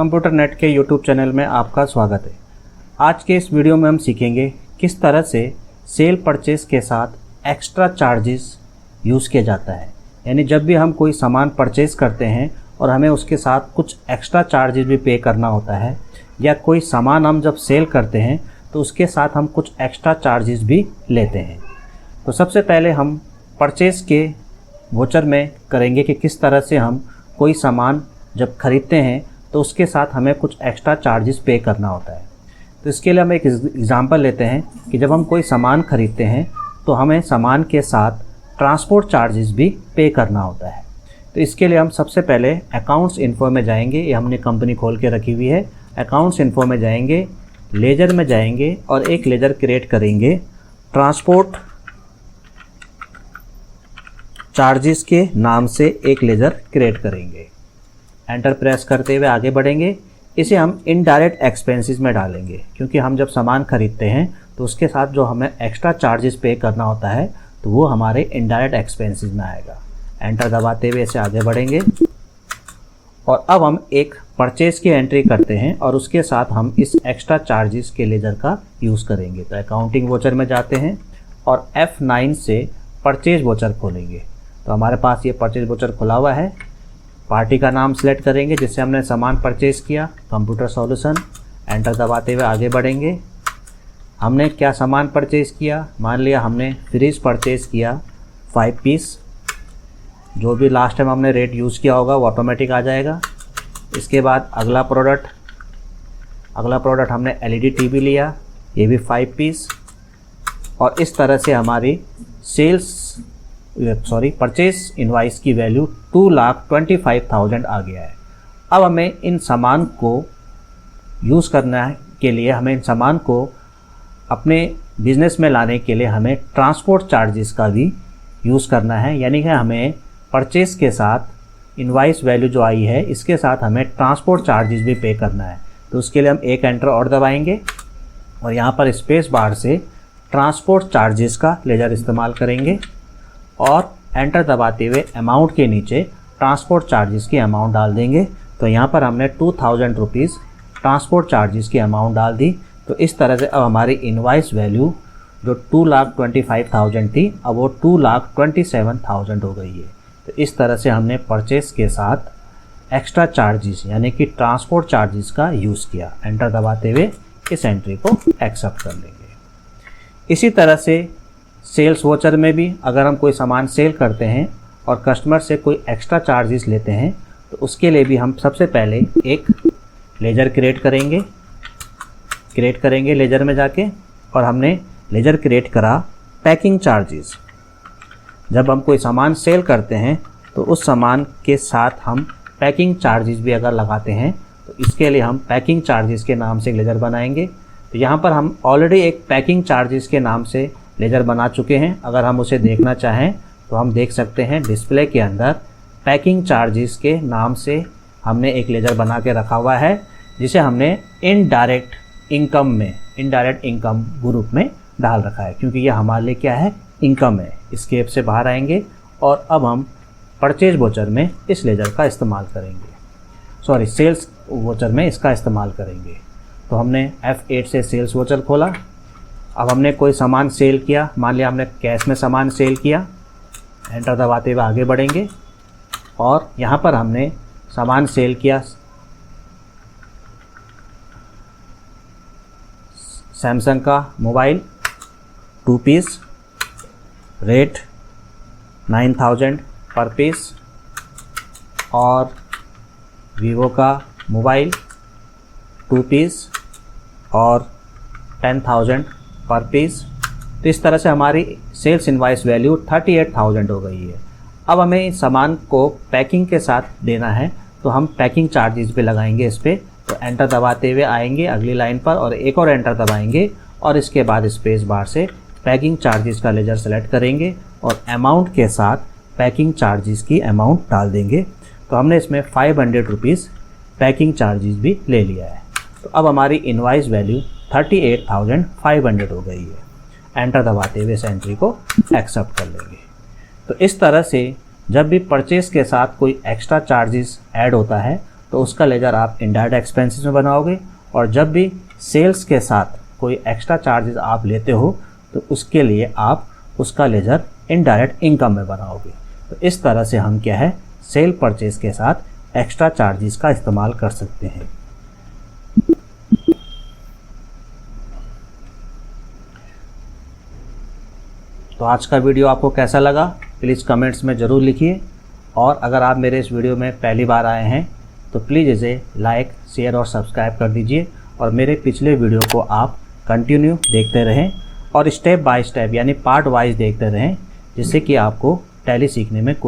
Computer net के YouTube channel में आपका स्वागत है। आज के इस वीडियो में हम सीखेंगे किस तरह से सेल परचेस के साथ एक्स्ट्रा चार्जेस यूज़ किया जाता है। यानी जब भी हम कोई सामान परचेस करते हैं और हमें उसके साथ कुछ एक्स्ट्रा चार्जेस भी पे करना होता है, या कोई सामान हम जब सेल करते हैं तो उसके साथ हम कुछ एक्स्ट्रा चार्जेस भी लेते हैं। तो सबसे पहले हम परचेस के वोचर में करेंगे कि किस तरह से हम कोई सामान जब खरीदते हैं तो उसके साथ हमें कुछ एक्स्ट्रा चार्जेस पे करना होता है। तो इसके लिए हम एक एग्ज़ाम्पल लेते हैं कि जब हम कोई सामान खरीदते हैं तो हमें सामान के साथ ट्रांसपोर्ट चार्जेस भी पे करना होता है। तो इसके लिए हम सबसे पहले अकाउंट्स इन्फो में जाएंगे। ये हमने कंपनी खोल के रखी हुई है। अकाउंट्स इन्फो में जाएंगे, लेजर में जाएंगे और एक लेजर क्रिएट करेंगे ट्रांसपोर्ट चार्जेस के नाम से एक लेजर क्रिएट करेंगे। एंटर प्रेस करते हुए आगे बढ़ेंगे। इसे हम इनडायरेक्ट एक्सपेंसेस में डालेंगे, क्योंकि हम जब सामान खरीदते हैं तो उसके साथ जो हमें एक्स्ट्रा चार्जेस पे करना होता है तो वो हमारे इनडायरेक्ट एक्सपेंसेस में आएगा। एंटर दबाते हुए इसे आगे बढ़ेंगे और अब हम एक परचेस की एंट्री करते हैं और उसके साथ हम इस एक्स्ट्रा चार्जेस के लेजर का यूज़ करेंगे। तो अकाउंटिंग वोचर में जाते हैं और F9 से परचेज वोचर खोलेंगे। तो हमारे पास ये परचेज वोचर खुला हुआ है। पार्टी का नाम सेलेक्ट करेंगे जिससे हमने सामान परचेज़ किया, कंप्यूटर सॉल्यूशन। एंटर दबाते हुए आगे बढ़ेंगे। हमने क्या सामान परचेज़ किया, मान लिया हमने फ्रिज परचेज़ किया 5 पीस। जो भी लास्ट टाइम हमने रेट यूज़ किया होगा वो ऑटोमेटिक आ जाएगा। इसके बाद अगला प्रोडक्ट हमने LED टीवी लिया, ये भी 5 पीस। और इस तरह से हमारी परचेस इनवाइस की वैल्यू 2,25,000 आ गया है। अब हमें इन सामान को यूज़ करना है के लिए हमें इन सामान को अपने बिज़नेस में लाने के लिए हमें ट्रांसपोर्ट चार्जेस का भी यूज़ करना है। यानी कि हमें परचेस के साथ इनवाइस वैल्यू जो आई है इसके साथ हमें ट्रांसपोर्ट चार्जेस भी पे करना है। तो उसके लिए हम एक एंटर और दबाएंगे और यहाँ पर स्पेस बार से ट्रांसपोर्ट चार्जेस का लेजर इस्तेमाल करेंगे और एंटर दबाते हुए अमाउंट के नीचे ट्रांसपोर्ट चार्जेस की अमाउंट डाल देंगे। तो यहाँ पर हमने 2,000 रुपीज़ ट्रांसपोर्ट चार्जेस की अमाउंट डाल दी। तो इस तरह से अब हमारी इनवाइस वैल्यू जो 2,25,000 थी अब वो 2,27,000 हो गई है। तो इस तरह से हमने परचेस के साथ एक्स्ट्रा चार्जेस यानी कि ट्रांसपोर्ट चार्जेस का यूज़ किया। एंटर दबाते हुए इस एंट्री को एक्सेप्ट कर लेंगे। इसी तरह से सेल्स वोचर में भी अगर हम कोई सामान सेल करते हैं और कस्टमर से कोई एक्स्ट्रा चार्जेस लेते हैं तो उसके लिए भी हम सबसे पहले एक लेजर क्रिएट करेंगे लेजर में जाके। और हमने लेजर क्रिएट करा पैकिंग चार्जेस। जब हम कोई सामान सेल करते हैं तो उस सामान के साथ हम पैकिंग चार्जेस भी अगर लगाते हैं तो इसके लिए हम पैकिंग चार्जेस के नाम से एक लेजर बनाएंगे। तो यहाँ पर हम ऑलरेडी एक पैकिंग चार्जेस के नाम से लेजर बना चुके हैं। अगर हम उसे देखना चाहें तो हम देख सकते हैं डिस्प्ले के अंदर पैकिंग चार्जेस के नाम से हमने एक लेजर बना के रखा हुआ है, जिसे हमने इनडायरेक्ट इनकम ग्रुप में डाल रखा है, क्योंकि यह हमारे लिए क्या है, इनकम है। स्केप से बाहर आएंगे और अब हम परचेज वोचर में इस लेजर का इस्तेमाल करेंगे, सेल्स वोचर में इसका इस्तेमाल करेंगे। तो हमने F8 से सेल्स वोचर खोला। अब हमने कोई सामान सेल किया, मान लिया हमने कैश में सामान सेल किया। एंटर दबाते हुए आगे बढ़ेंगे और यहाँ पर हमने सामान सेल किया सैमसंग का मोबाइल 2 पीस, रेट 9,000 पर पीस। और वीवो का मोबाइल 2 पीस और 10,000 पर पीस। तो इस तरह से हमारी सेल्स इनवाइस वैल्यू 38,000 हो गई है। अब हमें इस सामान को पैकिंग के साथ देना है तो हम पैकिंग चार्जेस भी लगाएंगे इस पर। तो एंटर दबाते हुए आएंगे अगली लाइन पर और एक और एंटर दबाएंगे और इसके बाद स्पेस बार से पैकिंग चार्जेस का लेजर सेलेक्ट करेंगे और अमाउंट के साथ पैकिंग चार्जेस की अमाउंट डाल देंगे। तो हमने इसमें 500 रुपीज़ पैकिंग चार्जेस भी ले लिया है। तो अब हमारी इनवाइस वैल्यू 38,500 हो गई है। एंटर दबाते हुए इस एंट्री को एक्सेप्ट कर लेंगे। तो इस तरह से जब भी परचेस के साथ कोई एक्स्ट्रा चार्जेस ऐड होता है तो उसका लेजर आप इनडायरेक्ट एक्सपेंसेस में बनाओगे, और जब भी सेल्स के साथ कोई एक्स्ट्रा चार्जेस आप लेते हो तो उसके लिए आप उसका लेजर इनडायरेक्ट इनकम में बनाओगे। तो इस तरह से हम क्या है, सेल परचेज के साथ एक्स्ट्रा चार्जेस का इस्तेमाल कर सकते हैं। तो आज का वीडियो आपको कैसा लगा प्लीज़ कमेंट्स में ज़रूर लिखिए, और अगर आप मेरे इस वीडियो में पहली बार आए हैं तो प्लीज़ इसे लाइक, शेयर और सब्सक्राइब कर दीजिए, और मेरे पिछले वीडियो को आप कंटिन्यू देखते रहें और स्टेप बाय स्टेप यानी पार्ट वाइज देखते रहें, जिससे कि आपको टैली सीखने में कोई